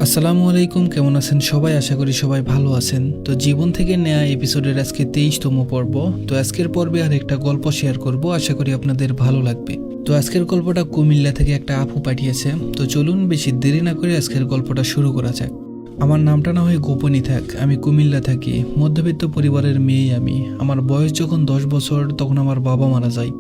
আসসালামু আলাইকুম, কেমন আছেন সবাই? আশা করি সবাই ভালো আছেন। তো জীবন থেকে নেয়া এপিসোডের আজকে 23তম পর্ব। তো আজকের পর্বে আর একটা গল্প শেয়ার করব, আশা করি আপনাদের ভালো লাগবে। তো আজকের গল্পটা কুমিল্লা থেকে একটা আপু পাঠিয়েছে। তো চলুন বেশি দেরি না করে আজকের গল্পটা শুরু করা যাক। আমার নামটা না হয় গোপনই থাক, আমি কুমিল্লা থাকি, মধ্যবিত্ত পরিবারের মেয়ে আমি। আমার বয়স যখন 10 বছর তখন আমার বাবা মারা যায়।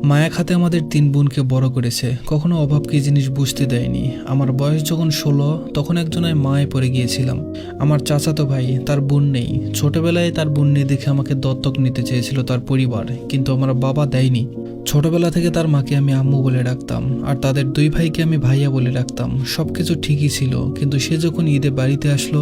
মায়া খাতে আমাদের 3 বোনকে বড় করেছে, কখনো অভাব কি জিনিস বুঝতে দেয়নি। আমার বয়স যখন 16 তখন একজনের মায়ে পড়ে গিয়েছিলাম। আমার চাচাতো ভাই, তার বোন নেই। ছোটবেলায় তার বোন নেই দেখে আমাকে দত্তক নিতে চেয়েছিল তার পরিবার, কিন্তু আমার বাবা দেয়নি। ছোটবেলা থেকে তার মাকে আমি আম্মু বলে ডাকতাম, আর তাদের 2 ভাইকে আমি ভাইয়া বলে ডাকতাম। সবকিছু ঠিকই ছিল, কিন্তু সে যখন ঈদে বাড়িতে আসলো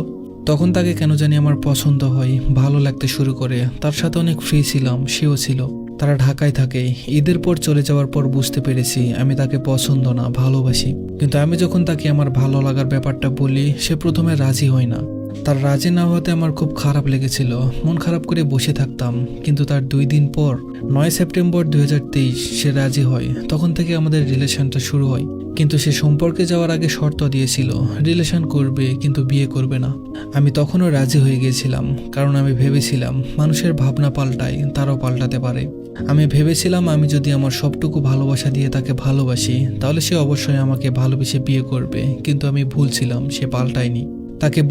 তখন তাকে কেন জানি আমার পছন্দ হয়, ভালো লাগতে শুরু করে। তার সাথে অনেক ফ্রি ছিলাম, সেও ছিল। তারা ঢাকায় থাকে। ঈদের পর চলে যাওয়ার পর বুঝতে পেরেছি আমি তাকে পছন্দ না, ভালোবাসি। কিন্তু আমি যখন তাকে আমার ভালো লাগার ব্যাপারটা বলি, সে প্রথমে রাজি হয় না। তার রাজি না হওয়াতে আমার খুব খারাপ লেগেছিল, মন খারাপ করে বসে থাকতাম। কিন্তু তার 2 দিন পর 9 সেপ্টেম্বর 2023 সে রাজি হয়। তখন থেকে আমাদের রিলেশনটা শুরু হয়। কিন্তু সে সম্পর্কে যাওয়ার আগে শর্ত দিয়েছিল, রিলেশন করবে কিন্তু বিয়ে করবে না। আমি তখনও রাজি হয়ে গিয়েছিলাম, কারণ আমি ভেবেছিলাম মানুষের ভাবনা পাল্টায়, তারাও পাল্টাতে পারে। আমি ভেবেছিলাম আমি যদি আমার সবটুকু ভালোবাসা দিয়ে তাকে ভালোবাসি, তাহলে সে অবশ্যই আমাকে ভালোবেসে বিয়ে করবে। কিন্তু আমি ভুল ছিলাম, সে পাল্টায়নি। তাকে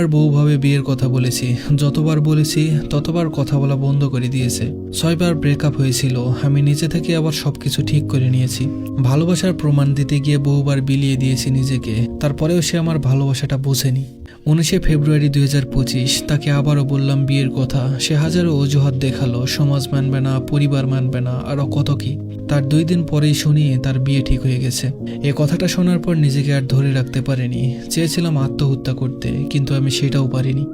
বহুভাবে বিয়ের কথা বলেছি, যতবার বলেছি ততবার কথা বলা বন্ধ করে দিয়েছে। 6 বার ব্রেকআপ হয়েছিল। আমি নিজে থেকে আবার সবকিছু ঠিক করে নিয়েছি। ভালোবাসার প্রমাণ দিতে গিয়ে বহুবার বিলিয়ে দিয়েছি নিজেকে, তারপরেও সে আমার ভালোবাসাটা বোঝেনি। 19 ফেব্রুয়ারি 2025 তাকে আবারও বললাম বিয়ের কথা। সে হাজারো অজুহাত দেখালো, সমাজ মানবে না, পরিবার মানবে না, আরও কত কি। তার 2 দিন পরেই শুনি তার বিয়ে ঠিক হয়ে গেছে। এ কথাটা শোনার পর নিজেকে আর ধরে রাখতে পারিনি। চেয়েছিলাম আত্মহত্যা করতে, কিন্তু আমি সেটাও পারিনি।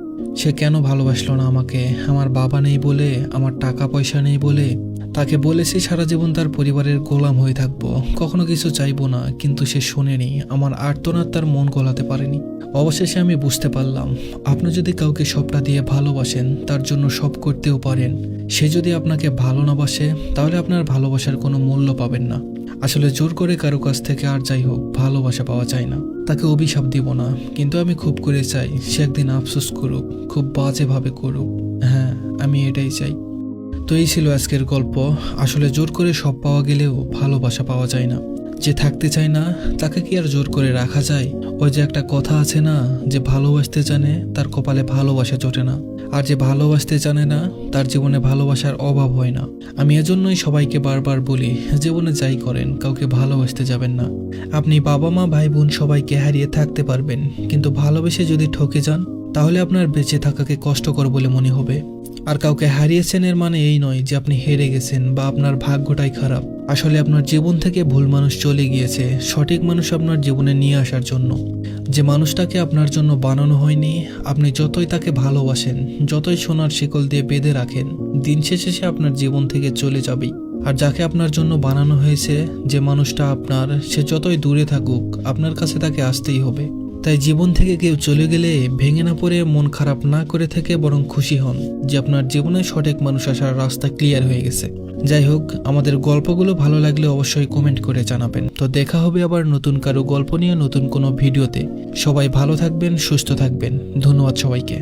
সে কেন ভালোবাসলো না আমাকে? আমার বাবা নেই বলে? আমার টাকা পয়সা নেই বলে? তাকে বলেছি সারা জীবন তার পরিবারের গোলাম হয়ে থাকবো, কখনো কিছু চাইবো না, কিন্তু সে শোনেনি। আমার আর্তনাদ তার মন গলাতে পারেনি। অবশেষে আমি বুঝতে পারলাম, আপনি যদি কাউকে সবটা দিয়ে ভালোবাসেন, তার জন্য সব করতেও পারেন। সে যদি আপনাকে ভালো না বাসে, তাহলে আপনার ভালোবাসার কোনো মূল্য পাবেন না। আসলে জোর করে কারো কাছ থেকে আর যাই হোক ভালোবাসা পাওয়া যায় না। তাকে অভিশাপ দিব না, কিন্তু আমি খুব করে চাই সে একদিন আফসোস করুক, খুব বাজেভাবে করুক। হ্যাঁ, আমি এটাই চাই। তো এই ছিল আজকের গল্প। আসলে জোর করে সব পাওয়া গেলেও ভালোবাসা পাওয়া যায় না। যে থাকতে চায় না তাকে কি আর জোর করে রাখা যায়? ওই যে একটা কথা আছে না, যে ভালোবাসতে জানে তার কপালে ভালোবাসা জোটে না, আর যে ভালোবাসতে জানে না তার জীবনে ভালোবাসার অভাব হয় না। আমি এজন্যই সবাইকে বারবার বলি, জীবনে যাই করেন কাউকে ভালোবাসতে যাবেন না। আপনি বাবা মা ভাই বোন সবাইকে হারিয়ে থাকতে পারবেন, কিন্তু ভালোবেসে যদি ঠকে যান, তাহলে আপনার বেঁচে থাকাকে কষ্টকর বলে মনে হবে। আর কাউকে হারিয়েছেন এর মানে এই নয় যে আপনি হেরে গেছেন বা আপনার ভাগ্যটাই খারাপ। আসলে আপনার জীবন থেকে ভুল মানুষ চলে গিয়েছে, সঠিক মানুষ আপনার জীবনে নিয়ে আসার জন্য। যে মানুষটাকে আপনার জন্য বানানো হয়নি, আপনি যতই তাকে ভালোবাসেন, যতই সোনার শিকল দিয়ে বেঁধে রাখেন, দিন শেষে সে আপনার জীবন থেকে চলে যাবেই। আর যাকে আপনার জন্য বানানো হয়েছে, যে মানুষটা আপনার, সে যতই দূরে থাকুক আপনার কাছে তাকে আসতেই হবে। তাই জীবন থেকে কেউ চলে গেলে ভেঙে না পড়ে, মন খারাপ না করে থেকে বরং খুশি হন যে আপনার জীবনে সঠিক মানুষ আসার রাস্তা ক্লিয়ার হয়ে গেছে। যাই হোক, আমাদের গল্পগুলো ভালো লাগলে অবশ্যই কমেন্ট করে জানাবেন। তো দেখা হবে আবার নতুন কারো গল্প নিয়ে নতুন কোনো ভিডিওতে। সবাই ভালো থাকবেন, সুস্থ থাকবেন। ধন্যবাদ সবাইকে।